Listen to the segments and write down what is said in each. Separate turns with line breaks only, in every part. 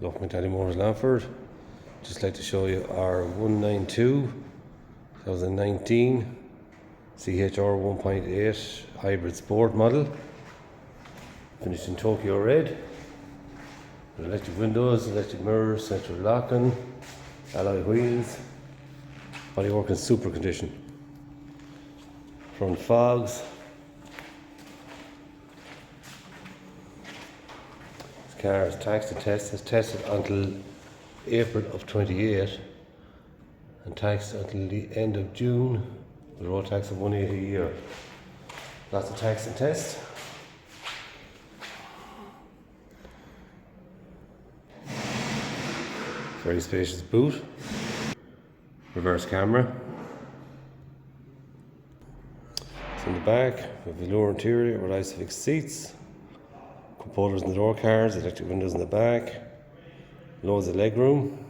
Look, Daddy Motors Lanford. Just like to show you our 192 2019 CHR 1.8 hybrid sport model, finished in Tokyo red, with electric windows, electric mirrors, central locking, alloy wheels, bodywork in super condition. Front fogs. This car is taxed and tested. It's tested until April of 28 and taxed until the end of June with a road tax of 180 a year. Lots of tax and test. Very spacious boot. Reverse camera. It's in the back with velour interior with Isofix seats. Cup holders in the door cards, electric windows in the back. Loads of leg room.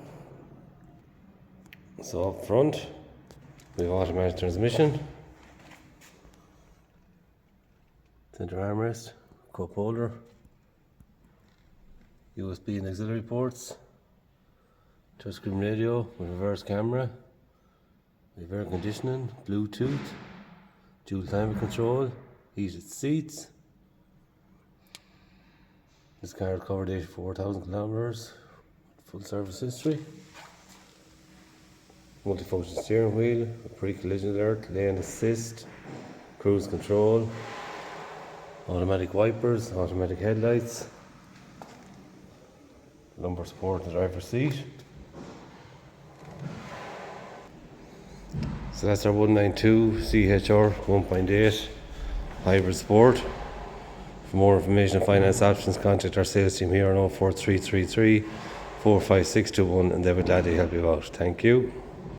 So up front, we have automatic transmission. Center armrest, cup holder. USB and auxiliary ports. Touchscreen radio with reverse camera. We have air conditioning, Bluetooth, dual climate control, heated seats. This car has covered 84,000 kilometers, full service history. Multifunction steering wheel, pre-collision alert, lane assist, cruise control, automatic wipers, automatic headlights, lumbar support in the driver's seat. So that's our 192 CHR 1.8 hybrid sport. For more information on finance options, contact our sales team here on 04333 45621 and they would gladly help you out. Thank you.